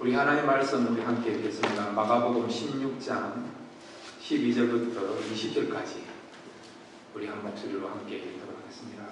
우리 하나님의 말씀 우리 함께 읽겠습니다. 마가복음 16장 12절부터 20절까지 우리 한 목소리로 함께 읽도록 하겠습니다.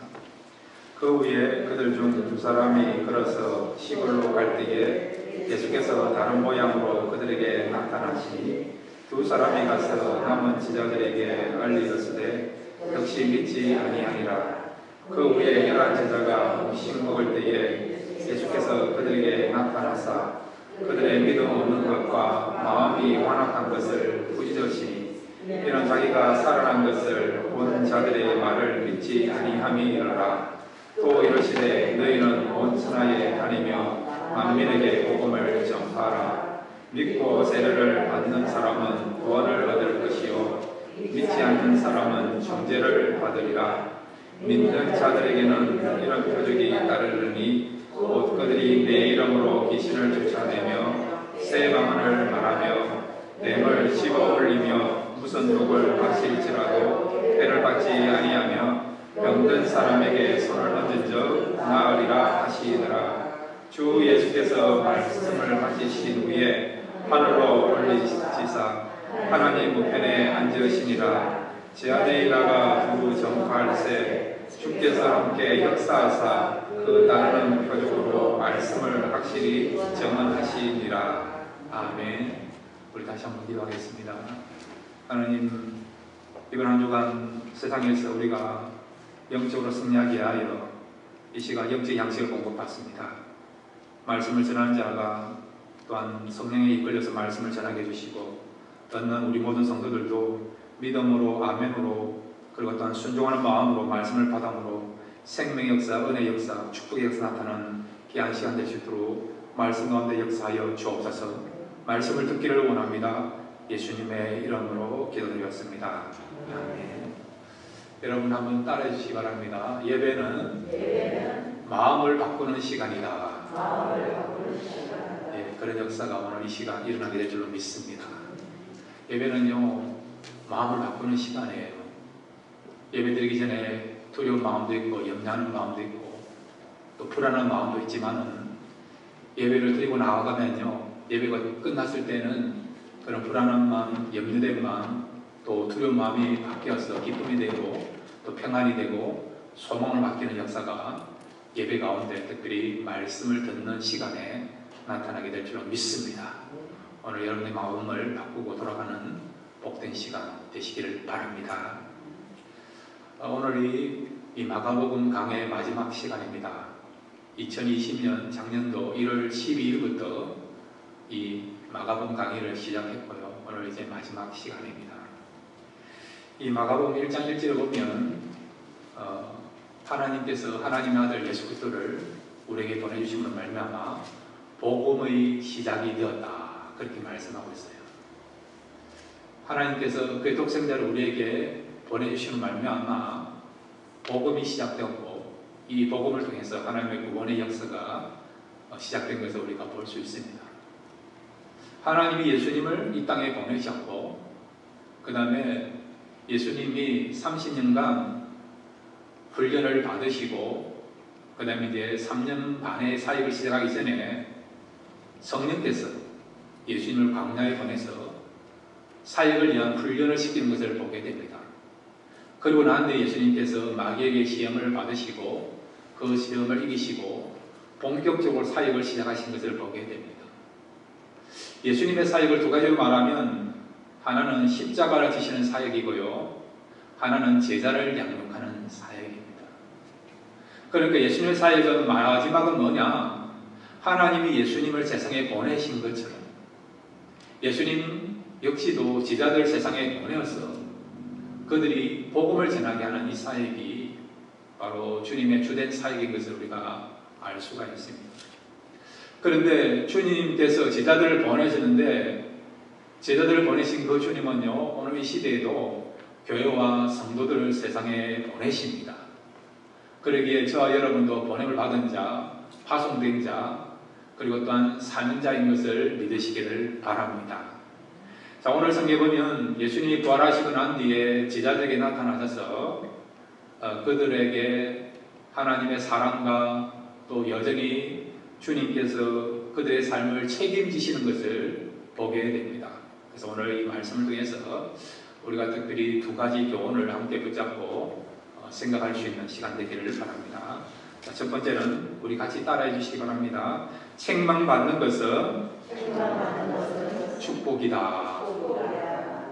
그 후에 그들 중 두 사람이 걸어서 시골로 갈 때에 예수께서 다른 모양으로 그들에게 나타나시니 두 사람이 가서 남은 제자들에게 알리었으되 역시 믿지 아니하니라. 그 후에 11 제자가 음식 먹을 때에 예수께서 그들에게 나타나사 그들의 믿음 없는 것과 마음이 완악한 것을 부짖으시니 이는 자기가 살아난 것을 본 자들의 말을 믿지 아니함이니라. 또 이르시되 너희는 온 천하에 다니며 만민에게 복음을 전파하라. 믿고 세례를 받는 사람은 구원을 얻을 것이요 믿지 않는 사람은 정죄를 받으리라. 믿는 자들에게는 이런 표적이 따르느니 곧 그들이 내 이름으로 귀신을 쫓아내며 새 방언을 말하며 뱀을 집어 올리며 무슨 독을 마실지라도 해를 받지 아니하며 병든 사람에게 손을 얹은 적 나으리라 하시더라. 주 예수께서 말씀을 마치신 후에 하늘로 올리시사 하나님 우편에 앉으시니라. 제 안에 나가 두 전파할세 주께서 함께 역사하사 그 따르는 표적으로 말씀을 확실히 증언하시니라. 아멘. 우리 다시 한번 기도하겠습니다. 하나님, 이번 한 주간 세상에서 우리가 영적으로 승리하기 위하여 이 시간 영적 양식을 공급받습니다. 말씀을 전하는 자가 또한 성령에 이끌려서 말씀을 전하게 해주시고 듣는 우리 모든 성도들도 믿음으로 아멘으로 그리고 또한 순종하는 마음으로 말씀을 받음으로 생명의 역사, 은혜의 역사, 축복의 역사 나타나는 귀한 시간 될 수 있도록 말씀 가운데 역사하여 주옵소서. 말씀을 듣기를 원합니다. 예수님의 이름으로 기도드렸습니다. 아멘. 여러분 한번 따라해 주시기 바랍니다. 예배는 마음을 바꾸는 시간이다. 예, 그런 역사가 오늘 이 시간 일어나게 될 줄로 믿습니다. 예배는요, 마음을 바꾸는 시간이에요. 예배 드리기 전에 두려운 마음도 있고 염려하는 마음도 있고 또 불안한 마음도 있지만은 예배를 드리고 나아가면요, 예배가 끝났을 때는 그런 불안한 마음, 염려된 마음, 또 두려운 마음이 바뀌어서 기쁨이 되고 또 평안이 되고 소망을 바뀌는 역사가 예배 가운데 특별히 말씀을 듣는 시간에 나타나게 될 줄로 믿습니다. 오늘 여러분의 마음을 바꾸고 돌아가는 복된 시간 되시기를 바랍니다. 오늘이 이 마가복음 강의 마지막 시간입니다. 2020년 작년도 1월 12일부터 이 마가복음 강의를 시작했고요. 오늘 이제 마지막 시간입니다. 이 마가복음 1장 1절에 보면 하나님께서 하나님의 아들 예수 그리스도를 우리에게 보내주심으로 말미암아 복음의 시작이 되었다, 그렇게 말씀하고 있어요. 하나님께서 그의 독생자를 우리에게 보내주심으로 말미암아 복음이 시작되었고 이 복음을 통해서 하나님의 구원의 역사가 시작된 것을 우리가 볼 수 있습니다. 하나님이 예수님을 이 땅에 보내셨고 그 다음에 예수님이 30년간 훈련을 받으시고 그 다음에 이제 3년 반의 사역을 시작하기 전에 성령께서 예수님을 광야에 보내서 사역을 위한 훈련을 시키는 것을 보게 됩니다. 그리고 난 뒤에 예수님께서 마귀에게 시험을 받으시고 그 시험을 이기시고 본격적으로 사역을 시작하신 것을 보게 됩니다. 예수님의 사역을 두 가지로 말하면 하나는 십자가를 지시는 사역이고요, 하나는 제자를 양육하는 사역입니다. 그러니까 예수님의 사역은 마지막은 뭐냐? 하나님이 예수님을 세상에 보내신 것처럼 예수님 역시도 제자들 세상에 보내어서 그들이 복음을 전하게 하는 이 사역이 바로 주님의 주된 사역인 것을 우리가 알 수가 있습니다. 그런데 주님께서 제자들을 보내시는데 제자들을 보내신 그 주님은요, 오늘 이 시대에도 교회와 성도들을 세상에 보내십니다. 그러기에 저와 여러분도 보냄을 받은 자, 파송된 자, 그리고 또한 사명자인 것을 믿으시기를 바랍니다. 자, 오늘 성경에 보면 예수님이 부활하시고 난 뒤에 제자들에게 나타나셔서 그들에게 하나님의 사랑과 또 여전히 주님께서 그들의 삶을 책임지시는 것을 보게 됩니다. 그래서 오늘 이 말씀을 통해서 우리가 특별히 두 가지 교훈을 함께 붙잡고 생각할 수 있는 시간 되기를 바랍니다. 자, 첫 번째는 우리 같이 따라해 주시기 바랍니다. 책망받는 것은 축복이다.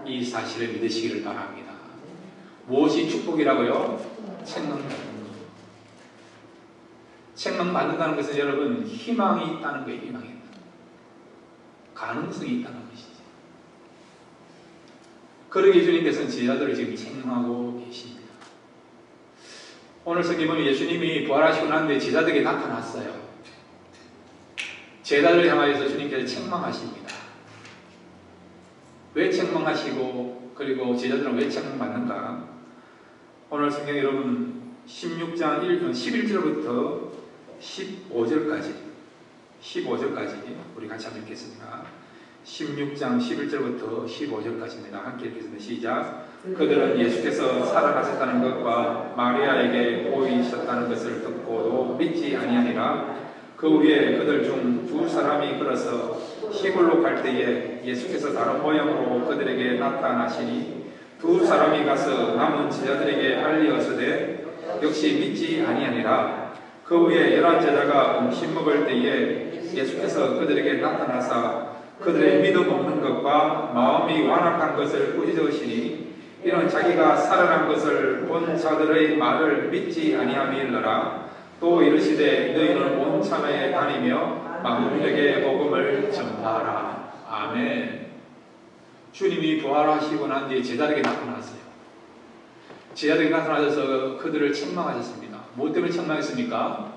이 사실을 믿으시기를 바랍니다. 무엇이 축복이라고요? 책망받는 것. 책망받는다는 것은 여러분 희망이 있다는 거예요. 희망이 있다. 가능성이 있다는 것이죠. 그러기 예수님께서는 제자들을 지금 책망하고 계십니다. 오늘 성경에 보면 예수님이 부활하시고 난 뒤에 제자들에게 나타났어요. 제자들을 향하여서 주님께서 책망하십니다. 왜 책망하시고 그리고 제자들은 왜 책망받는가? 오늘 성경 여러분 16장 11절부터 15절까지 우리 같이 한번 읽겠습니다. 16장 11절부터 15절까지입니다. 함께 읽겠습니다. 시작. 그들은 예수께서 살아나셨다는 것과 마리아에게 보이셨다는 것을 듣고도 믿지 아니하니라. 그 후에 그들 중 두 사람이 걸어서 시골로 갈 때에 예수께서 다른 모양으로 그들에게 나타나시니 두 사람이 가서 남은 제자들에게 알리어서되 역시 믿지 아니하니라. 그 후에 11 제자가 음식 먹을 때에 예수께서 그들에게 나타나사 그들의 믿음 없는 것과 마음이 완악한 것을 꾸짖으시니 이는 자기가 살아난 것을 본 자들의 말을 믿지 아니함이니라. 또 이르시되 너희는 온 참에 다니며 만민에게 복음을 전파하라. 아멘. 주님이 부활하시고 난 뒤에 제자들에게 나타났어요. 제자들에게 나타나셔서 그들을 책망하셨습니다. 뭐 때문에 책망했습니까?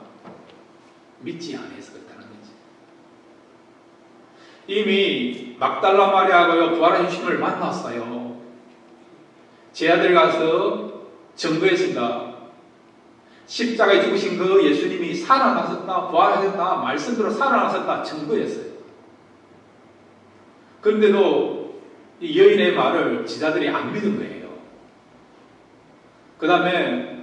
믿지 않아서 그렇다는 거지. 이미 막달라 마리아하고요 부활하신 주님을 만났어요. 제자들 가서 증거했습니다. 십자가에 죽으신 그 예수님이 살아나셨다, 부활하셨다, 말씀대로 살아나셨다 증거했어요. 그런데도 이 여인의 말을 제자들이 안 믿은 거예요. 그 다음에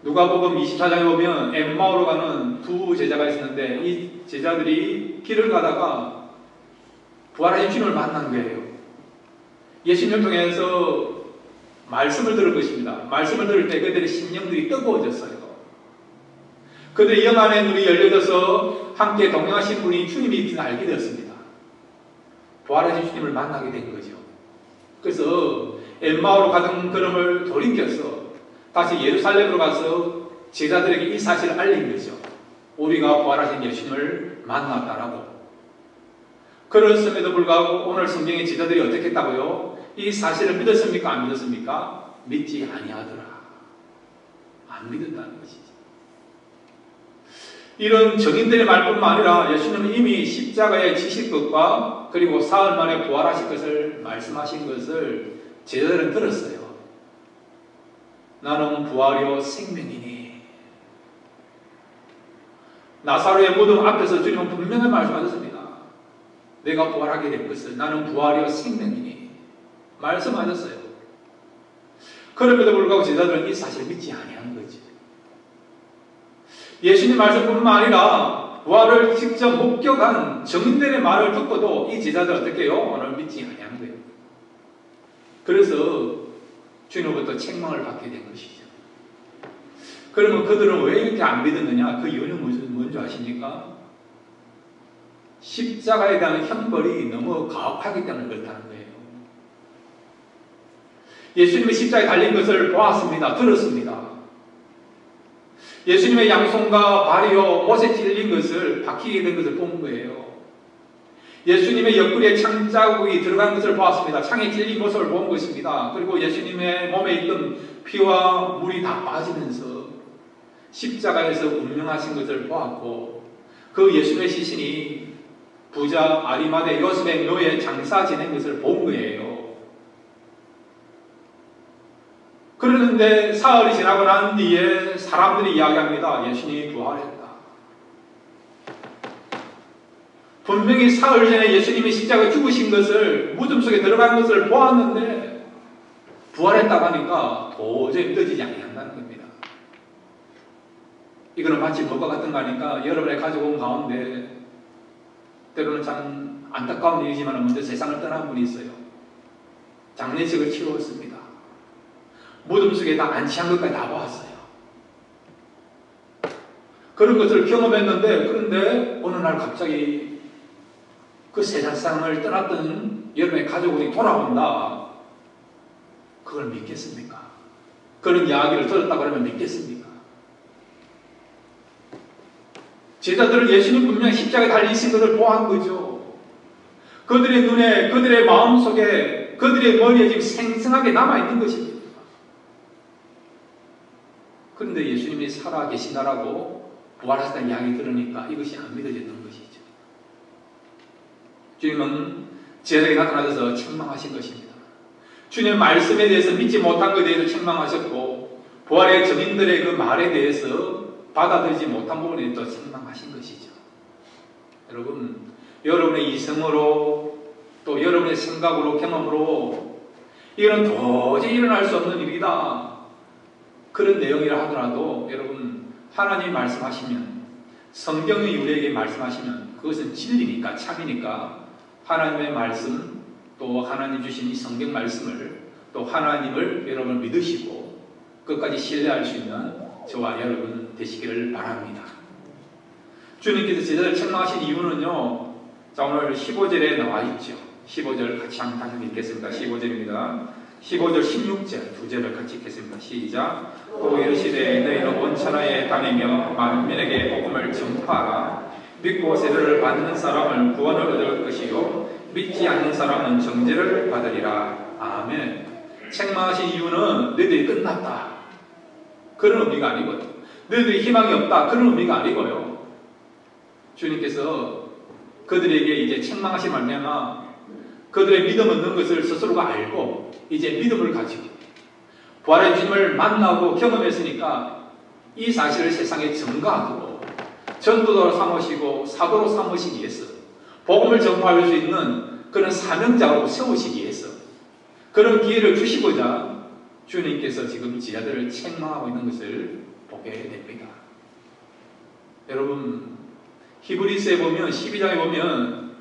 누가복음 24장에 보면 엠마오로 가는 두 제자가 있었는데 이 제자들이 길을 가다가 부활하신 주님을 만난 거예요. 예수님을 통해서 말씀을 들을 것입니다. 말씀을 들을 때 그들의 심령들이 뜨거워졌어요. 그들의 영 안에 눈이 열려져서 함께 동행하신 분이 주님이 알게 되었습니다. 부활하신 주님을 만나게 된 거죠. 그래서 엠마오로 가던 걸음을 돌이켜서 다시 예루살렘으로 가서 제자들에게 이 사실을 알린 거죠. 우리가 부활하신 예수님을 만났다라고. 그렇음에도 불구하고 오늘 성경의 제자들이 어떻게 했다고요? 이 사실을 믿었습니까? 안 믿었습니까? 믿지 아니하더라. 안 믿었다는 것이죠. 이런 정인들의 말뿐만 아니라 예수님은 이미 십자가에 지실 것과 그리고 사흘 만에 부활하실 것을 말씀하신 것을 제자들은 들었어요. 나는 부활이요 생명이니. 나사로의 무덤 앞에서 주님은 분명히 말씀하셨습니다. 내가 부활하게 될 것을 나는 부활이요 생명이니 말씀하셨어요. 그럼에도 불구하고 제자들은 이 사실을 믿지 아니한 거지. 예수님 말씀뿐만 아니라 부활을 직접 목격한 정인들의 말을 듣고도 이 제자들 어떻게 해요? 오늘 믿지 아니한 거예요. 그래서 주님으로부터 책망을 받게 된 것이죠. 그러면 그들은 왜 이렇게 안 믿었느냐? 그 이유는 뭔지 아십니까? 십자가에 대한 형벌이 너무 가혹하기 때문에 그렇다는 거예요. 예수님이 십자가에 달린 것을 보았습니다. 들었습니다. 예수님의 양손과 발이요 못에 찔린 것을 박히게 된 것을 본 거예요. 예수님의 옆구리에 창자국이 들어간 것을 보았습니다. 창에 찔린 모습을 본 것입니다. 그리고 예수님의 몸에 있던 피와 물이 다 빠지면서 십자가에서 운명하신 것을 보았고 그 예수님의 시신이 부자 아리마대 요셉의 묘에 장사 지낸 것을 본 거예요. 그러는데 사흘이 지나고 난 뒤에 사람들이 이야기합니다. 예수님이 부활했다. 분명히 사흘 전에 예수님이 십자가에 죽으신 것을 무덤 속에 들어간 것을 보았는데 부활했다고 하니까 도저히 믿어지지 않는다는 겁니다. 이거는 마치 뭐가 같은 거 아니까 여러분의 가지고 온 가운데 때로는 참 안타까운 일이지만 먼저 세상을 떠난 분이 있어요. 장례식을 치루었습니다. 무덤 속에 다 안치한 것까지 다 보았어요. 그런 것을 경험했는데, 그런데 어느 날 갑자기 그 세상을 떠났던 여러분의 가족이 돌아온다. 그걸 믿겠습니까? 그런 이야기를 들었다 그러면 믿겠습니까? 제자들은 예수님 분명히 십자가에 달리신 것을 보한 거죠. 그들의 눈에, 그들의 마음속에, 그들의 머리에 지금 생생하게 남아있는 것입니다. 그런데 예수님이 살아 계시다라고 부활하셨다는 이야기 들으니까 이것이 안 믿어졌던 것이죠. 주님은 제자에게 나타나셔서 책망하신 것입니다. 주님의 말씀에 대해서 믿지 못한 것에 대해서 책망하셨고, 부활의 증인들의 그 말에 대해서 받아들이지 못한 부분에 또 책망하신 것이죠. 여러분, 여러분의 이성으로 또 여러분의 생각으로 경험으로 이건 도저히 일어날 수 없는 일이다, 그런 내용이라 하더라도 여러분, 하나님이 말씀하시면, 성경이 우리에게 말씀하시면 그것은 진리니까, 참이니까 하나님의 말씀, 또 하나님 주신 이 성경 말씀을, 또 하나님을 여러분 믿으시고 끝까지 신뢰할 수 있는 저와 여러분 되시기를 바랍니다. 주님께서 제자를 책망하신 이유는요, 자, 오늘 15절에 나와 있죠. 15절 같이 한번 다시 읽겠습니다. 15절입니다. 15절 16절 두 절을 같이 읽겠습니다. 시작. 또 이르시되 너희는 온 천하에 다니며 만민에게 복음을 전파하라. 믿고 세례를 받는 사람은 구원을 얻을 것이요 믿지 않는 사람은 정죄를 받으리라. 아멘. 책망하신 이유는 너희들이 끝났다, 그런 의미가 아니고요. 너희들이 희망이 없다, 그런 의미가 아니고요. 주님께서 그들에게 이제 책망하신 말미암아 그들의 믿음 없는 것을 스스로가 알고 이제 믿음을 가지고 부활의 주님을 만나고 경험했으니까 이 사실을 세상에 전가하고 전도자로 삼으시고 사도로 삼으시기 위해서 복음을 전파할 수 있는 그런 사명자로 세우시기 위해서 그런 기회를 주시고자 주님께서 지금 제자들을 책망하고 있는 것을 보게 됩니다. 여러분, 히브리서에 보면 12장에 보면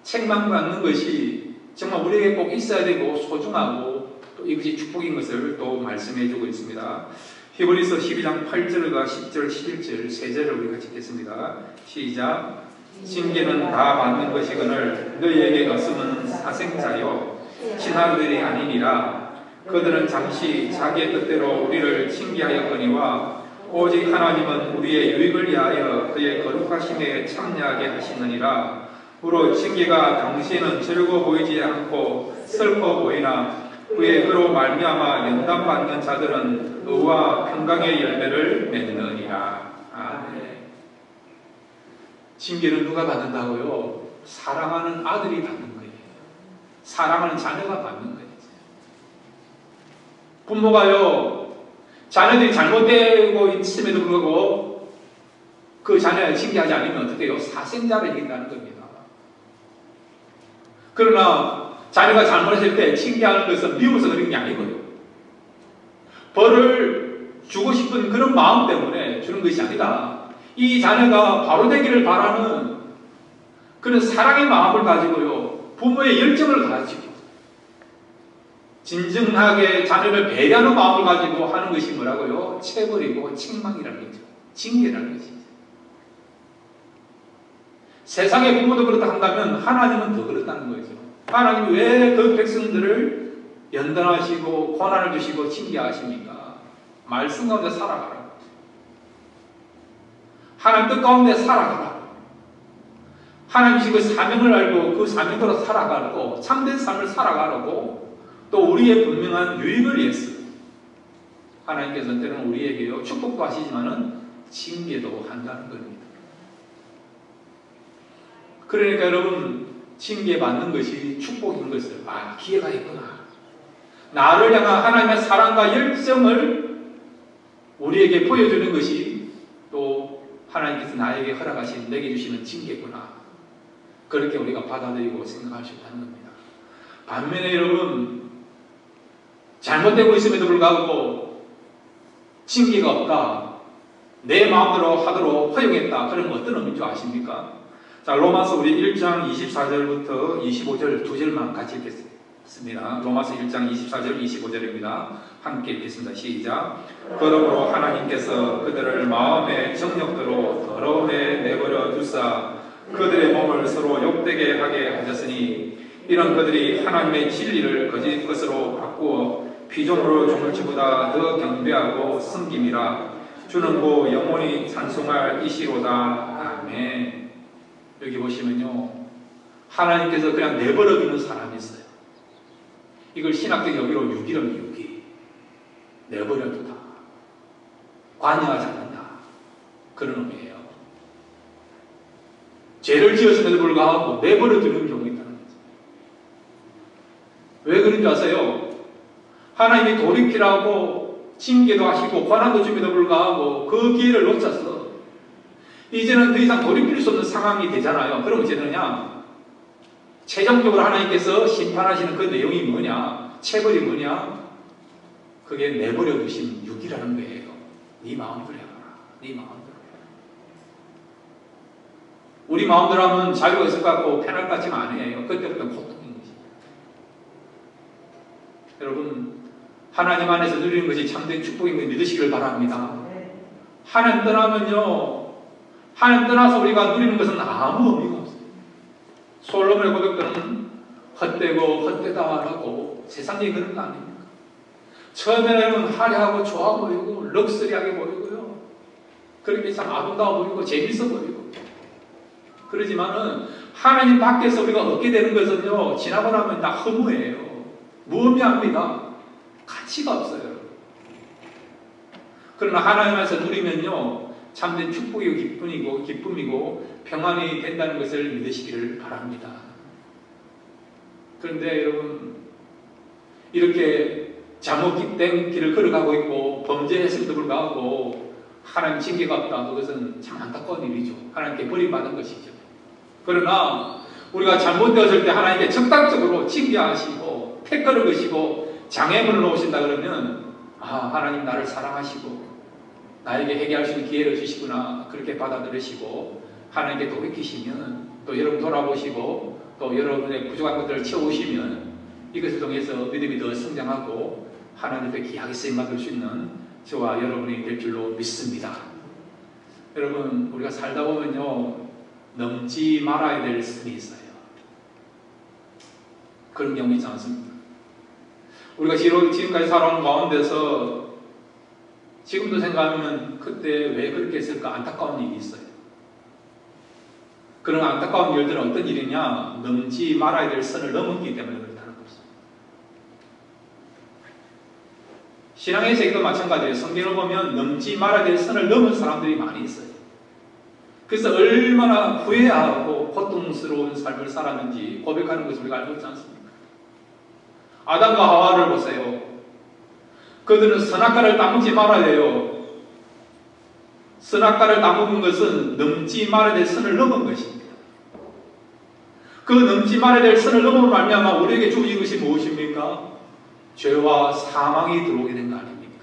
책망받는 것이 정말 우리에게 꼭 있어야 되고 소중하고 또 이것이 축복인 것을 또 말씀해 주고 있습니다. 히브리서 12장 8절과 10절, 11절 세 절을 우리 같이 읽겠습니다. 시작. 징계는 다 받는 것이거늘 너희에게 없음은 사생자요 친아들이 아니니라. 그들은 잠시 자기의 뜻대로 우리를 징계하였거니와 오직 하나님은 우리의 유익을 위하여 그의 거룩하심에 참여하게 하시느니라. 무릇 징계가 당시에는 즐거워 보이지 않고 슬퍼 보이나 그의 그로 말미암아 연단받는 자들은 의와 평강의 열매를 맺느니라. 아멘. 징계는 누가 받는다고요? 사랑하는 아들이 받는 거예요. 사랑하는 자녀가 받는 거예요. 부모가요, 자녀들이 잘못되고 있음에도 불구하고 그 자녀를 징계하지 않으면 어떻게 해요? 사생자를 이긴다는 겁니다. 그러나 자녀가 잘못했을 때 징계하는 것은 미워서 그런 게 아니고요, 벌을 주고 싶은 그런 마음 때문에 주는 것이 아니라 이 자녀가 바로 되기를 바라는 그런 사랑의 마음을 가지고요, 부모의 열정을 가지고 진정하게 자녀를 배려하는 마음을 가지고 하는 것이 뭐라고요? 체벌이고 책망이라는 거죠. 징계라는 것이죠. 세상의 부모도 그렇다 한다면 하나님은 더 그렇다는 거죠. 하나님이 왜 그 백성들을 연단하시고 고난을 주시고 징계하십니까? 말씀 가운데 살아가라. 하나님 뜻 가운데 살아가라. 하나님이 그 사명을 알고 그 사명대로 살아가고 참된 삶을 살아가라고 또 우리의 분명한 유익을 위해서 하나님께서는 때로는 우리에게요, 축복도 하시지만은 징계도 한다는 겁니다. 그러니까 여러분, 징계받는 것이 축복인 것을, 기회가 있구나, 나를 향한 하나님의 사랑과 열정을 우리에게 보여주는 것이 또 하나님께서 나에게 허락하신, 내게 주시는 징계구나, 그렇게 우리가 받아들이고 생각할 수 있다는 겁니다. 반면에 여러분, 잘못되고 있음에도 불구하고 징계가 없다, 내 마음대로 하도록 허용했다, 그러면 어떤 의미인 줄 아십니까? 자, 로마서 우리 1장 24절부터 25절 두 절만 같이 읽겠습니다. 로마서 1장 24절 25절입니다. 함께 읽겠습니다. 시작. 그러므로 하나님께서 그들을 마음의 정욕대로 더러움에 내버려 두사 그들의 몸을 서로 욕되게 하게 하셨으니 이런 그들이 하나님의 진리를 거짓 것으로 바꾸어 피조물의 종을치보다 더 경배하고 섬김이라 주는 고 영원히 찬송할 이시로다. 아멘. 여기 보시면요, 하나님께서 그냥 내버려두는 사람이 있어요. 이걸 신학적 여기로 유기라는 유기. 내버려두다, 관여하지 않는다, 그런 의미예요. 죄를 지었음에도 불구하고 내버려두는 경우가 있다는 거죠. 왜 그런지 아세요? 하나님이 돌이키라고 징계도 하시고 권한도 줌에도 불구하고 그 기회를 놓쳤어. 이제는 더 이상 돌이킬 수 없는 상황이 되잖아요. 그럼 이제는 그냥 최종적으로 하나님께서 심판하시는 그 내용이 뭐냐, 체벌이 뭐냐, 그게 내버려 두신 육이라는 거예요. 네 마음대로 해봐라. 네 마음대로 해라. 우리 마음대로 하면 자유가 있을 것 같고 편할 것 같지는 아니에요. 그때부터 고통인 것입니다. 여러분, 하나님 안에서 누리는 것이 참된 축복인 걸 믿으시길 바랍니다. 하나님 떠나면요, 하나님 떠나서 우리가 누리는 것은 아무 의미가 없어요. 솔로몬의 고백들은 헛되고 헛되다라고 세상이 그런 거 아닙니까? 처음에는 화려하고 좋아 보이고 럭셔리하게 보이고요, 그렇게 참 아름다워 보이고 재밌어 보이고, 그러지만은 하나님 밖에서 우리가 얻게 되는 것은요, 지나고 나면 다 허무해요. 무의미합니다. 가치가 없어요. 그러나 하나님 안에서 누리면요, 참된 축복이고 기쁨이고 평안이 된다는 것을 믿으시기를 바랍니다. 그런데 여러분, 이렇게 잘못된 길을 걸어가고 있고 범죄했음에도 불구하고 하나님 징계가 없다, 그것은 참 안타까운 일이죠. 하나님께 버림받은 것이죠. 그러나 우리가 잘못되었을 때 하나님께 적당적으로 징계하시고 태클을 거시고 장애물을 놓으신다 그러면, 아, 하나님 나를 사랑하시고 나에게 회개할 수 있는 기회를 주시구나, 그렇게 받아들이시고 하나님께 돌이키시면, 또 여러분 돌아보시고 또 여러분의 부족한 것들을 채우시면 이것을 통해서 믿음이 더 성장하고 하나님 앞에 귀하게 쓰임받을 수 있는 저와 여러분이 될 줄로 믿습니다. 여러분, 우리가 살다 보면요, 넘지 말아야 될 선이 있어요. 그런 경우 있지 않습니까? 우리가 지금까지 살아온 가운데서 지금도 생각하면 그때 왜 그렇게 했을까 안타까운 일이 있어요. 그런 안타까운 일들은 어떤 일이냐, 넘지 말아야 될 선을 넘었기 때문에 그렇다는 것입니다. 신앙의 세계도 마찬가지예요. 성경을 보면 넘지 말아야 될 선을 넘은 사람들이 많이 있어요. 그래서 얼마나 후회하고 고통스러운 삶을 살았는지 고백하는 것을 우리가 알고 있지 않습니까? 아담과 하와를 보세요. 그들은 선악과를 따먹지 말아야 해요. 선악과를 따먹은 것은 넘지 말아야 될 선을 넘은 것입니다. 그 넘지 말아야 될 선을 넘음으로 말미암아 우리에게 주어진 것이 무엇입니까? 죄와 사망이 들어오게 된 거 아닙니까?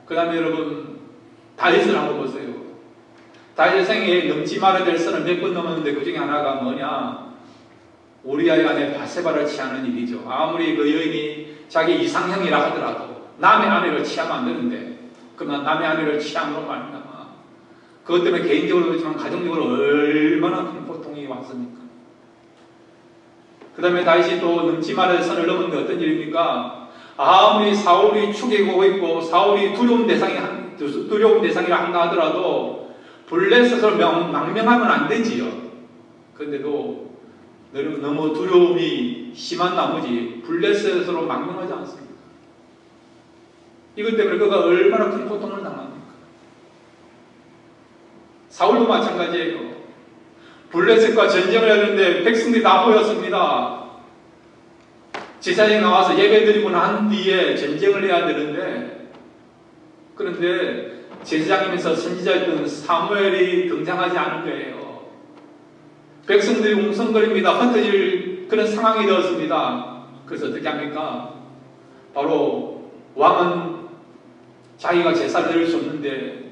그 다음에 여러분, 다윗을 한번 보세요. 다윗의 생애에 넘지 말아야 될 선을 몇 번 넘었는데 그 중에 하나가 뭐냐? 우리아의 아내 바세바를 취하는 일이죠. 아무리 그 여인이 자기 이상형이라 하더라도 남의 아내를 취하면 안 되는데, 그러나 남의 아내를 취함으로 말미암아 그것 때문에 개인적으로 그렇지만 가정적으로 얼마나 큰 고통이 왔습니까? 그 다음에 다윗이 또 넘지 말아야 될 선을 넘었는데 어떤 일입니까? 아무리 사울이 추격하고 있고 사울이 두려운 대상이라 한다 하더라도 블레셋을 망명하면 안 되지요. 그런데도 너무 두려움이 심한 나머지 블레셋으로 망명하지 않습니까? 이것 때문에 그가 얼마나 큰 고통을 당합니까? 사울도 마찬가지예요. 블레셋과 전쟁을 하는데 백성들이 다 모였습니다. 제사장이 나와서 예배드리고 난 뒤에 전쟁을 해야 되는데, 그런데 제사장이면서 선지자였던 사무엘이 등장하지 않은 거예요. 백성들이 웅성거립니다. 흩어질 그런 상황이 되었습니다. 그래서 어떻게 합니까? 바로 왕은 자기가 제사를 드릴 수 없는데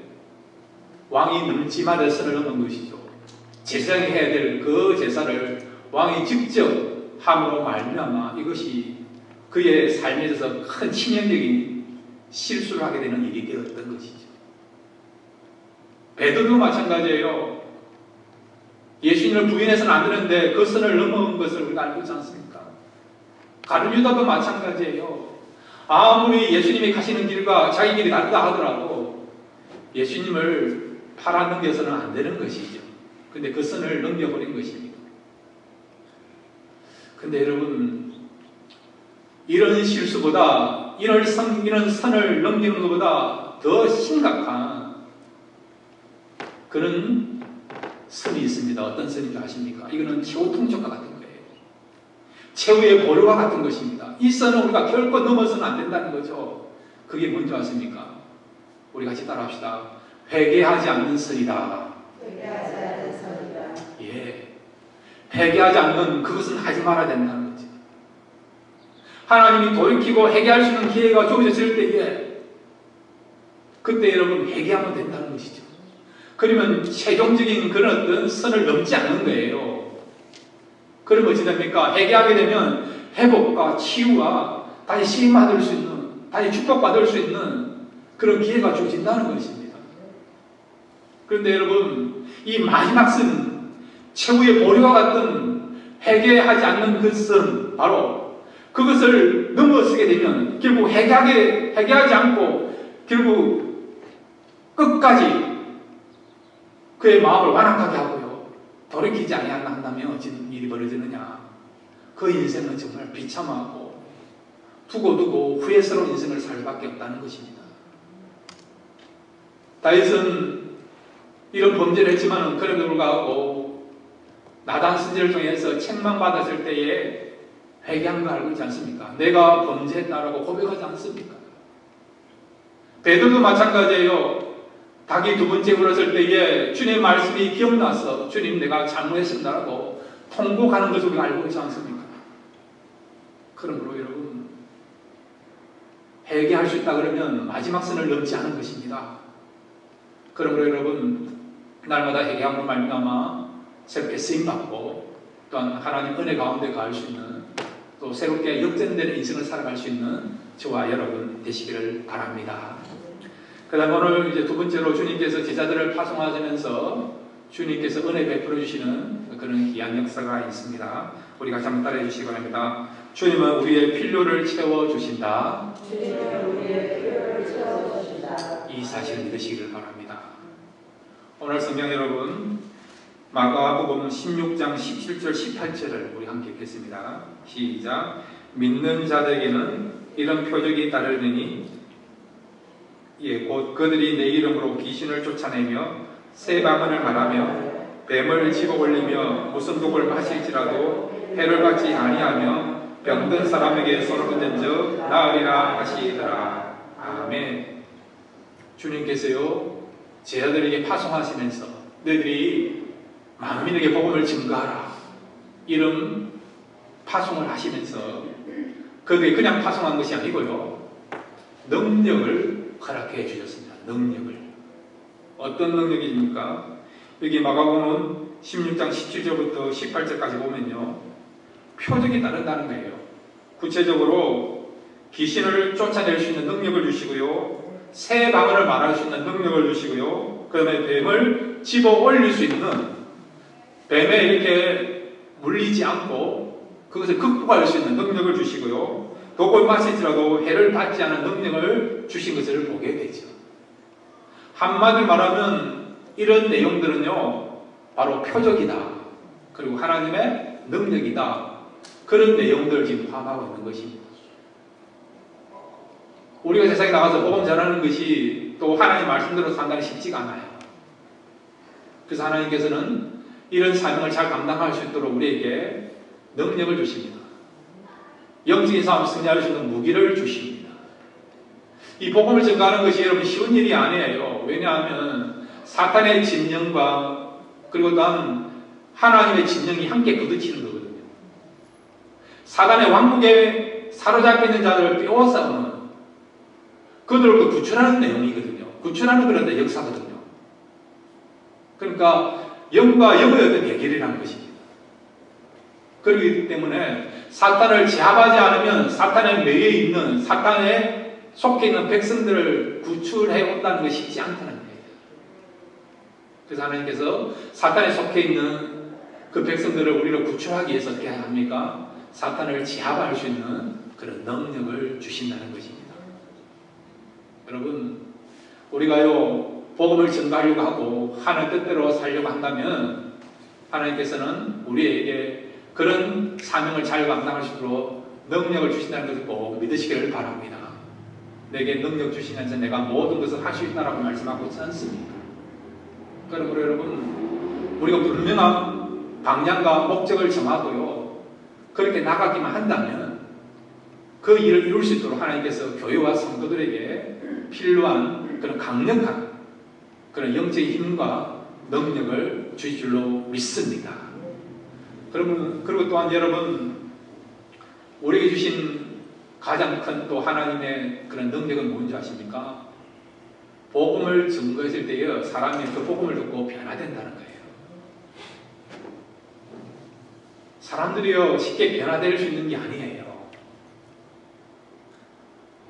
왕이 넘지 말아야 될 선을 넘은 것이죠. 제사장이 해야 될 그 제사를 왕이 직접 함으로 말미암아 이것이 그의 삶에 있어서 큰 치명적인 실수를 하게 되는 일이 되었던 것이죠. 베드로도 마찬가지예요. 예수님을 부인해서는 안 되는데 그 선을 넘어온 것을 우리가 알고 있지 않습니까? 가룟 유다도 마찬가지예요. 아무리 예수님이 가시는 길과 자기 길이 다르다 하더라도 예수님을 팔아넘겨서는 안 되는 것이죠. 근데 그 선을 넘겨버린 것입니다. 근데 여러분, 이런 실수보다 이런 선을 넘기는 것보다 더 심각한 그런 선이 있습니다. 어떤 선인지 아십니까? 이거는 최후 통첩과 같은 거예요. 최후의 보루와 같은 것입니다. 이 선은 우리가 결코 넘어서는 안 된다는 거죠. 그게 뭔지 아십니까? 우리 같이 따라합시다. 회개하지 않는 선이다. 회개하지 않는 선이다. 예, 회개하지 않는 그것은 하지 말아야 된다는 거죠. 하나님이 돌이키고 회개할 수 있는 기회가 주어졌을 때에 그때 여러분 회개하면 된다는 것이죠. 그러면 최종적인 그런 어떤 선을 넘지 않는 거예요. 그럼 어찌 됩니까? 회개하게 되면 회복과 치유와 다시 시임받을 수 있는, 다시 축복받을 수 있는 그런 기회가 주어진다는 것입니다. 그런데 여러분, 이 마지막 선, 최후의 보리와 같은 회개하지 않는 그 선, 바로 그것을 넘어서게 되면 결국 회개하지 않고 결국 끝까지 그의 마음을 완악하게 하고요. 돌이키지 아니한다면 어찌 일이 벌어지느냐. 그 인생은 정말 비참하고 두고두고 후회스러운 인생을 살 수밖에 없다는 것입니다. 다윗은 이런 범죄를 했지만 그럼에도 불구하고 나단 선지를 통해서 책망받았을 때에 회개한 거 알고 있지 않습니까? 내가 범죄했다라고 고백하지 않습니까? 베드로도 마찬가지예요. 닭이 두 번째 물었을 때에 주님의 말씀이 기억나서 주님 내가 잘못했습니다라고 통곡하는 것을 우리가 알고 있지 않습니까? 그러므로 여러분, 회개할 수 있다 그러면 마지막 선을 넘지 않은 것입니다. 그러므로 여러분, 날마다 회개함으로 말미암아 새롭게 쓰임받고 또한 하나님 은혜 가운데 가할 수 있는 또 새롭게 역전되는 인생을 살아갈 수 있는 저와 여러분 되시기를 바랍니다. 그 다음 오늘 이제 두 번째로 주님께서 제자들을 파송하시면서 주님께서 은혜 베풀어 주시는 그런 귀한 역사가 있습니다. 우리 같이 한번 따라해 주시기 바랍니다. 주님은 우리의 필요를 채워주신다. 주님은 우리의 필요를 채워주신다. 이 사실을 믿으시기를 바랍니다. 오늘 성경 여러분, 마가복음 16장 17절 18절을 우리 함께 읽겠습니다. 시작. 믿는 자들에게는 이런 표적이 따르느니 곧 그들이 내 이름으로 귀신을 쫓아내며 새 방언을 말하며 뱀을 집어올리며 무슨 독을 마실지라도 해를 받지 아니하며 병든 사람에게 손을 얹어 나으리라 하시더라. 아멘. 주님께서요 제자들에게 파송하시면서 너희들이 만민에게 복음을 증거하라 이런 파송을 하시면서 그들이 그냥 파송한 것이 아니고요 능력을 허락해 주셨습니다. 능력을. 어떤 능력입니까? 여기 마가복음 16장 17절부터 18절까지 보면요 표적이 따른다는 거예요. 구체적으로 귀신을 쫓아낼 수 있는 능력을 주시고요 새 방언을 말할 수 있는 능력을 주시고요 그 다음에 뱀을 집어 올릴 수 있는 뱀에 이렇게 물리지 않고 그것을 극복할 수 있는 능력을 주시고요 독을 마실지라도 해를 받지 않은 능력을 주신 것을 보게 되죠. 한마디로 말하면 이런 내용들은요 바로 표적이다. 그리고 하나님의 능력이다. 그런 내용들을 지금 포함하고 있는 것입니다. 우리가 세상에 나가서 복음 전하는 것이 또 하나님 말씀대로 상당히 쉽지가 않아요. 그래서 하나님께서는 이런 사명을 잘 감당할 수 있도록 우리에게 능력을 주십니다. 영적인 싸움 승리할 수 있는 무기를 주십니다. 이 복음을 증거하는 것이 여러분 쉬운 일이 아니에요. 왜냐하면 사탄의 진영과 그리고 또한 하나님의 진영이 함께 부딪히는 거거든요. 사단의 왕국에 사로잡혀 있는 자들을 빼앗아오는 그들을 구출하는 내용이거든요. 구출하는 그런 역사거든요. 그러니까 영과 영의 어떤 대결이라는 것입니다. 그렇기 때문에 사탄을 제압하지 않으면 사탄에 매여 있는, 사탄에 속해 있는 백성들을 구출해 온다는 것이 쉽지 않다는 거예요. 그래서 하나님께서 사탄에 속해 있는 그 백성들을 우리를 구출하기 위해서 어떻게 합니까? 사탄을 제압할 수 있는 그런 능력을 주신다는 것입니다. 여러분, 우리가요 복음을 전가하려고 하고 하나님 뜻대로 살려고 한다면 하나님께서는 우리에게 그런 사명을 잘 감당할 수 있도록 능력을 주신다는 것을 꼭 믿으시기를 바랍니다. 내게 능력 주시면서 내가 모든 것을 할 수 있다라고 말씀하고 있지 않습니까? 그러므로 여러분, 우리가 분명한 방향과 목적을 정하고요 그렇게 나가기만 한다면 그 일을 이룰 수 있도록 하나님께서 교회와 성도들에게 필요한 그런 강력한 그런 영적인 힘과 능력을 주실 줄로 믿습니다. 그리고 또한 여러분, 우리에게 주신 가장 큰 또 하나님의 그런 능력은 뭔지 아십니까? 복음을 증거했을 때에 사람이 그 복음을 듣고 변화된다는 거예요. 사람들이요 쉽게 변화될 수 있는 게 아니에요.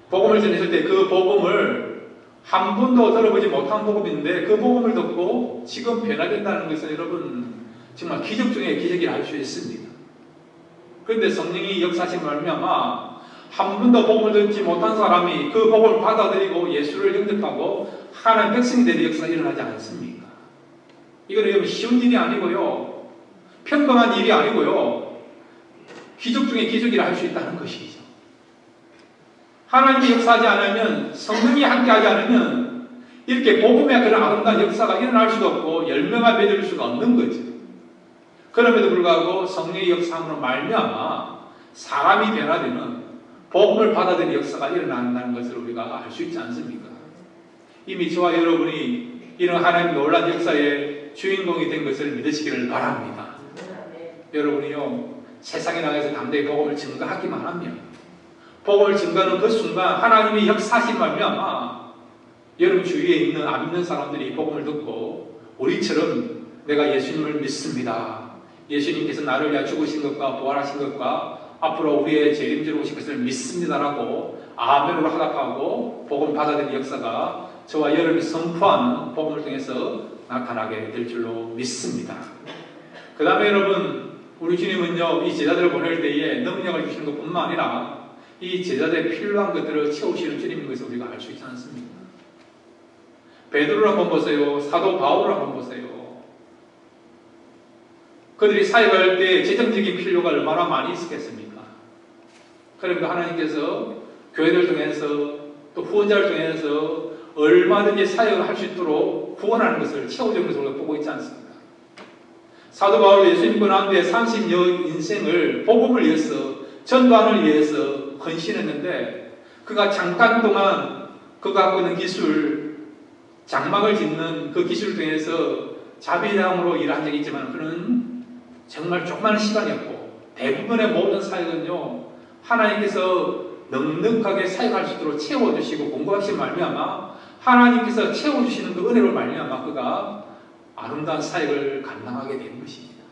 복음을 전했을 때 그 복음을 한 번도 들어보지 못한 복음인데 그 복음을 듣고 지금 변화된다는 것은 여러분 정말 기적 중에 기적이라 할 수 있습니다. 그런데 성령이 역사하신 말미암아 한 번도 복음을 듣지 못한 사람이 그 복음을 받아들이고 예수를 영접하고 하나님 백성이 되는 역사가 일어나지 않습니까? 이거는 여러분 쉬운 일이 아니고요 평범한 일이 아니고요 기적 중에 기적이라 할 수 있다는 것이죠. 하나님이 역사하지 않으면, 성령이 함께하지 않으면 이렇게 복음의 그런 아름다운 역사가 일어날 수도 없고 열매가 맺을 수가 없는 거죠. 그럼에도 불구하고 성령의 역사함으로 말미암아 사람이 변화되는 복음을 받아들이는 역사가 일어난다는 것을 우리가 알 수 있지 않습니까? 이미 저와 여러분이 이런 하나님의 놀라운 역사의 주인공이 된 것을 믿으시기를 바랍니다. 여러분이요 세상에 나가서 담대히 복음을 증거하기만 하면, 복음을 증거하는 그 순간 하나님의 역사하신 말미암아 여러분 주위에 있는 안 믿는 사람들이 복음을 듣고 우리처럼 내가 예수님을 믿습니다, 예수님께서 나를 위하여 죽으신 것과 부활하신 것과 앞으로 우리의 재림지로 오신 것을 믿습니다라고 아멘으로 화답하고 복음 받아들이는 역사가 저와 여러분이 선포하는 복음을 통해서 나타나게 될 줄로 믿습니다. 그 다음에 여러분, 우리 주님은요 이 제자들을 보낼 때에 능력을 주시는 것뿐만 아니라 이 제자들의 필요한 것들을 채우시는 주님인 것을 우리가 알 수 있지 않습니까? 베드로를 한번 보세요. 사도 바울을 한번 보세요. 그들이 사역할 때 재정적인 필요가 얼마나 많이 있었겠습니까? 그러니까 하나님께서 교회를 통해서 또 후원자를 통해서 얼마든지 사역을 할 수 있도록 후원하는 것을 채워주는 것을 우리가 보고 있지 않습니까? 사도 바울 예수님 권한 뒤에 30여 인생을 복음을 위해서, 전도하는 위해서 헌신했는데 그가 잠깐 동안 그가 갖고 있는 기술, 장막을 짓는 그 기술을 통해서 자비량으로 일한 적이 있지만 그는 정말 조그마한 시간이었고, 대부분의 모든 사역은요 하나님께서 넉넉하게 사역할 수 있도록 채워주시고 공부하신 말미암아 하나님께서 채워주시는 그 은혜로 말미암아 그가 아름다운 사역을 감당하게 된 것입니다.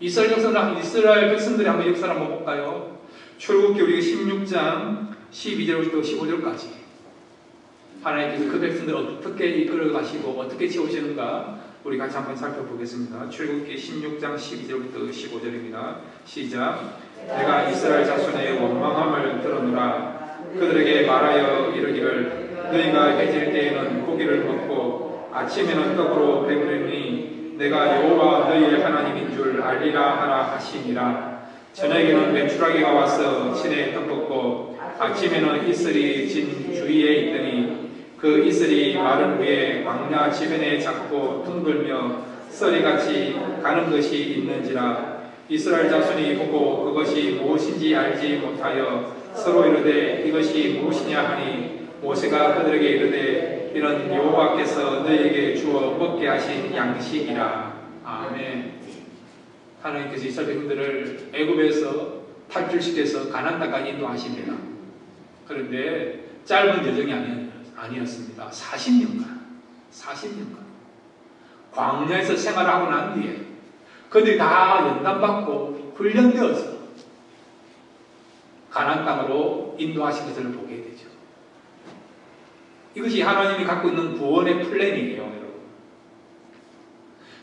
이스라엘 백성들의 한번 역사를 한번 볼까요? 출애굽기 우리 16장 12절부터 15절까지 하나님께서 그 백성들을 어떻게 이끌어 가시고 어떻게 채우시는가 우리 같이 한번 살펴보겠습니다. 출애굽기 16장 12절부터 15절입니다. 시작. 내가 이스라엘 자손의 원망함을 들었노라. 그들에게 말하여 이르기를 너희가 해질 때에는 고기를 먹고 아침에는 떡으로 배부르니 내가 여호와 너희의 하나님인 줄 알리라 하라 하시니라. 저녁에는 메추라기가 와서 진에 떡볶고 아침에는 이슬이 진 주위에 있더니 그 이슬이 마른 위에 광야 지면에 작고 둥글며 썰이같이 가는 것이 있는지라. 이스라엘 자손이 보고 그것이 무엇인지 알지 못하여 서로 이르되 이것이 무엇이냐 하니 모세가 그들에게 이르되 이는 여호와께서 너희에게 주어 먹게 하신 양식이라. 아멘. 하나님께서 이스라엘 백성들을 애굽에서 탈출시켜서 가나안 땅까지 인도하십니다. 그런데 짧은 여정이 아니었습니다. 40년간 광야에서 생활하고 난 뒤에 그들이 다 연단받고 훈련되어서 가나안 땅으로 인도하신 것을 보게 되죠. 이것이 하나님이 갖고 있는 구원의 플랜이에요, 여러분.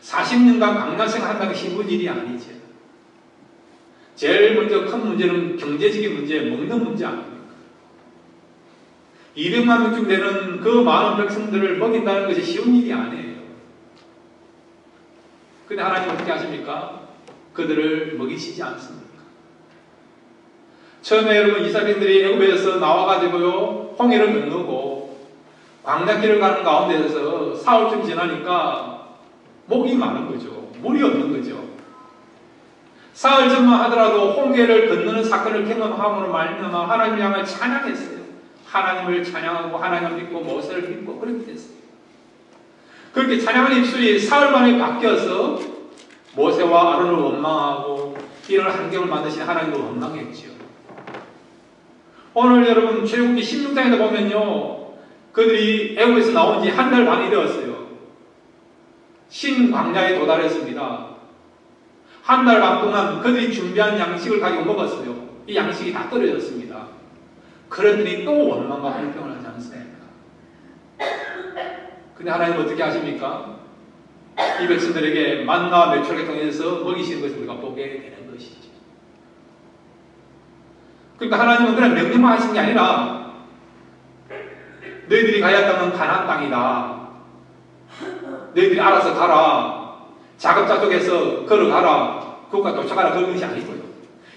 40년간 광야 생활한다는 게 쉬운 일이 아니죠. 제일 먼저 큰 문제는 경제적인 문제, 먹는 문제 아닙니까? 200만 명쯤 되는 그 많은 백성들을 먹인다는 것이 쉬운 일이 아니에요. 근데 하나님 어떻게 하십니까? 그들을 먹이시지 않습니까? 처음에 여러분 이스라엘인들이 애굽에서 나와가지고요 홍해를 건너고 광야길을 가는 가운데에서 사흘쯤 지나니까 목이 마른 거죠. 물이 없는 거죠. 사흘쯤만 하더라도 홍해를 건너는 사건을 경험함으로 말미암아 하나님을 향해 찬양했어요. 하나님을 찬양하고 하나님을 믿고 모세를 믿고 그렇게 됐어요. 그렇게 찬양하는 입술이 사흘 만에 바뀌어서 모세와 아론을 원망하고 이런 환경을 만드신 하나님을 원망했죠. 오늘 여러분 출애굽기 16장에도 보면요, 그들이 애굽에서 나온 지 한 달 반이 되었어요. 신광야에 도달했습니다. 한 달 반 동안 그들이 준비한 양식을 가지고 먹었어요. 이 양식이 다 떨어졌습니다. 그러더니 또 원망과 불평을 하지 않습니까? 근데 하나님 어떻게 하십니까? 이 백성들에게 만나 매출을 통해서 먹이시는 것을 우리가 보게 되는 것이죠. 그러니까 하나님은 그냥 명령만 하신 게 아니라 너희들이 가야 할 땅은 가나안 땅이다. 너희들이 알아서 가라. 자급자족해서 걸어가라. 그것과 도착하라. 그런 것이 아니고요.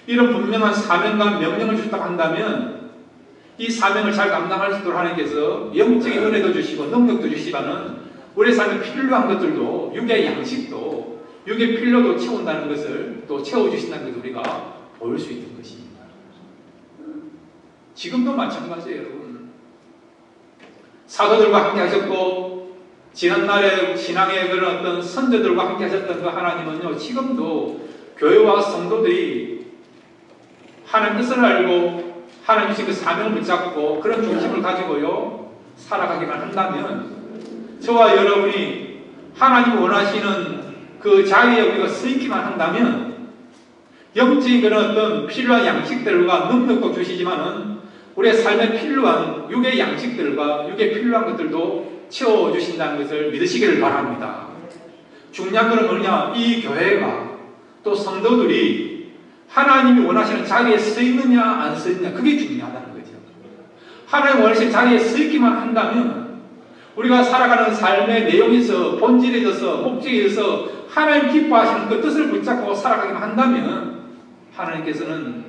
이런 분명한 사명과 명령을 주셨다고 한다면 이 사명을 잘 감당할 수 있도록 하나님께서 영적인 은혜도 주시고 능력도 주시지만은 우리 삶에 필요한 것들도 육의 양식도 육의 필요도 채운다는 것을 또 채워주신다는 것을 우리가 볼 수 있는 것입니다. 지금도 마찬가지예요, 여러분. 사도들과 함께 하셨고 지난날에 신앙의 그런 어떤 선조들과 함께 하셨던 그 하나님은요, 지금도 교회와 성도들이 하나님 뜻을 알고 하나님 주신 그 사명을 붙잡고 그런 중심을 가지고요 살아가기만 한다면, 저와 여러분이 하나님이 원하시는 그 자리에 우리가 서 있기만 한다면 영적인 그런 어떤 필요한 양식들과 능력도 주시지만은 우리의 삶에 필요한 육의 양식들과 육의 필요한 것들도 채워주신다는 것을 믿으시기를 바랍니다. 중요한 것은 뭐냐? 이 교회가 또 성도들이 하나님이 원하시는 자리에 서 있느냐 안 서 있느냐, 그게 중요하다는 거죠. 하나님이 원하시는 자리에 서 있기만 한다면 우리가 살아가는 삶의 내용에서 본질에 있어서 목적에 있어서 하나님 기뻐하시는 그 뜻을 붙잡고 살아가기만 한다면 하나님께서는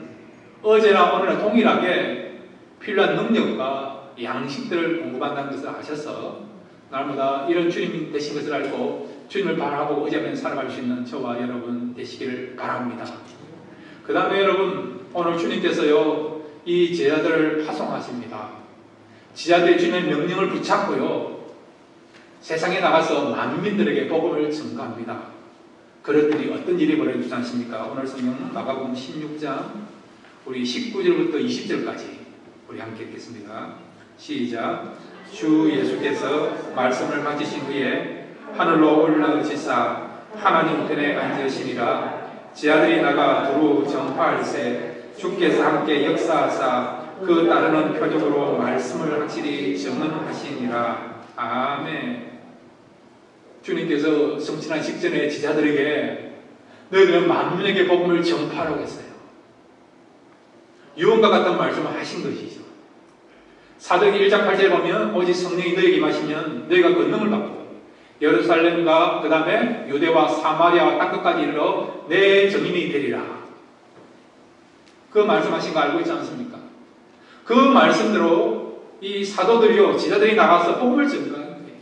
어제나 오늘나 동일하게 필요한 능력과 양식들을 공급한다는 것을 아셔서 날마다 이런 주님 되신 것을 알고 주님을 바라보고 의지하며 살아갈 수 있는 저와 여러분 되시기를 바랍니다. 그 다음에 여러분, 오늘 주님께서요 이 제자들을 파송하십니다. 제자들이 주님의 명령을 붙잡고요 세상에 나가서 만민들에게 복음을 전가합니다. 그랬더니 어떤 일이 벌어지지 않습니까? 오늘 성경 마가복음 16장 우리 19절부터 20절까지 우리 함께 읽겠습니다. 시작. 주 예수께서 말씀을 마치신 후에 하늘로 올라가시사 하나님 편에 앉으시니라. 제자들이 나가 두루 전파할세 주께서 함께 역사하사 그 따르는 표적으로 말씀을 확실히 증언하시니라. 아멘. 주님께서 성취한 직전에 제자들에게 너희들은 만민에게 복음을 전파하라고 했어요. 유언과 같은 말씀을 하신 것이죠. 사도행전 1장 8절에 보면 오직 성령이 너희에게 임하시면 너희가 권능을 받고 예루살렘과 그 다음에 유대와 사마리아와 땅끝까지 이르러 내 증인이 되리라. 그 말씀하신 거 알고 있지 않습니까? 그 말씀대로 이 사도들이요 제자들이 나가서 복음을 전가하는 거예요.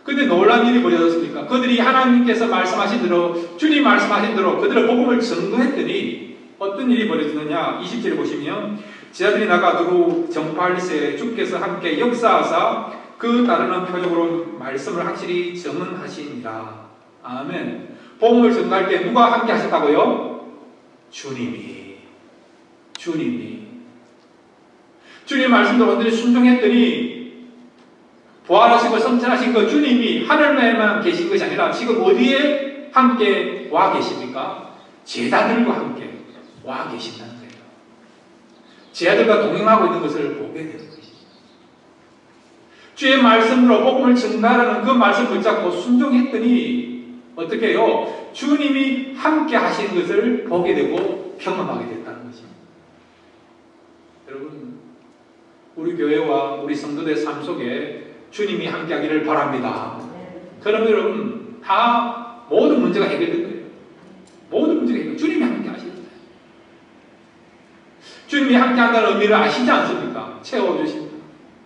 근데 놀라운 일이 벌어졌습니까? 그들이 하나님께서 말씀하신 대로 주님 말씀하신 대로 그들의 복음을 전도했더니 어떤 일이 벌어지느냐? 20절에 보시면 제자들이 나가 두루 전파할세 주께서 함께 역사하사 그 따르는 표적으로 말씀을 확실히 증언하시니라. 아멘. 복음을 전가할 때 누가 함께 하셨다고요? 주님이. 주님 말씀도 완전히 순종했더니 부활하시고 승천하신 그 주님이 하늘에만 계신 것이 아니라 지금 어디에 함께 와 계십니까? 제자들과 함께 와 계신다는 거예요. 제자들과 동행하고 있는 것을 보게 되는 것입니다. 주의 말씀으로 복음을 전달하는 그 말씀 붙잡고 순종했더니 어떻게 해요? 주님이 함께 하시는 것을 보게 되고 경험하게 됐다는 것입니다. 여러분, 우리 교회와 우리 성도들 삶 속에 주님이 함께 하기를 바랍니다. 그러면 여러분, 다 모든 문제가 해결된 거예요. 모든 문제가 해결. 주님이 함께 하시는 거예요. 주님이 함께 한다는 의미를 아시지 않습니까? 채워주신다,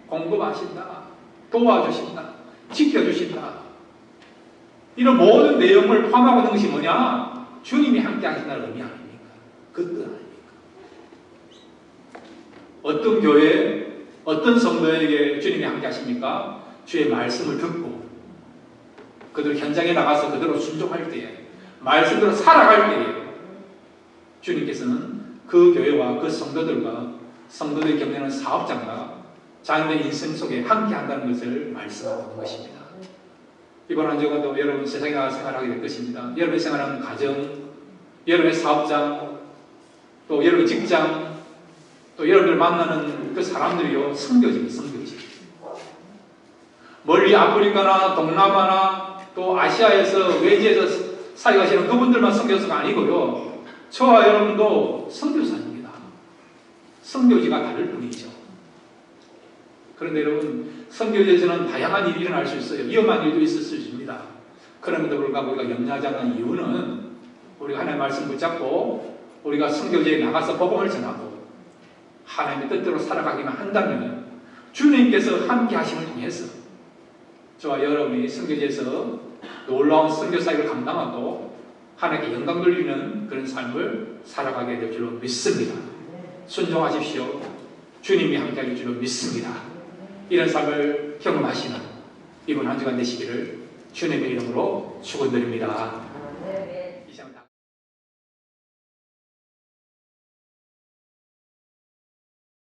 공급하신다, 도와주신다, 지켜주신다. 이런 모든 내용을 포함하고 있는 것이 뭐냐? 주님이 함께 하신다는 의미 아닙니까? 그 뜻 아닙니까? 어떤 교회, 어떤 성도에게 주님이 함께 하십니까? 주의 말씀을 듣고 그들 현장에 나가서 그대로 순종할 때에, 말씀대로 살아갈 때에 주님께서는 그 교회와 그 성도들과 성도들이 겪는 사업장과 자녀의 인생 속에 함께 한다는 것을 말씀하고 있는 것입니다. 이번 한 주간도 여러분 세상에 나가 생활하게 될 것입니다. 여러분이 생활하는 가정, 여러분의 사업장, 또 여러분의 직장, 또 여러분들 만나는 그 사람들이요, 선교지입니다. 선교지. 멀리 아프리카나 동남아나 또 아시아에서 외지에서 사역하시는 그분들만 선교사가 아니고요, 저와 여러분도 선교사입니다. 선교지가 다를 뿐이죠. 그런데 여러분, 선교지에서는 다양한 일이 일어날 수 있어요. 위험한 일도 있을 수 있습니다. 그럼에도 불구하고 우리가 염려하지 않는 이유는 우리가 하나님의 말씀 붙잡고 우리가 선교지에 나가서 복음을 전하고 하나님의 뜻대로 살아가기만 한다면 주님께서 함께 하심을 통해서 저와 여러분이 선교지에서 놀라운 선교 사역을 감당하고 하나님께 영광 돌리는 그런 삶을 살아가게 될 줄로 믿습니다. 순종하십시오. 주님이 함께 할 줄로 믿습니다. 이런 삶을 경험하시는 이번 한 주간 되시기를 주님의 이름으로 축원드립니다.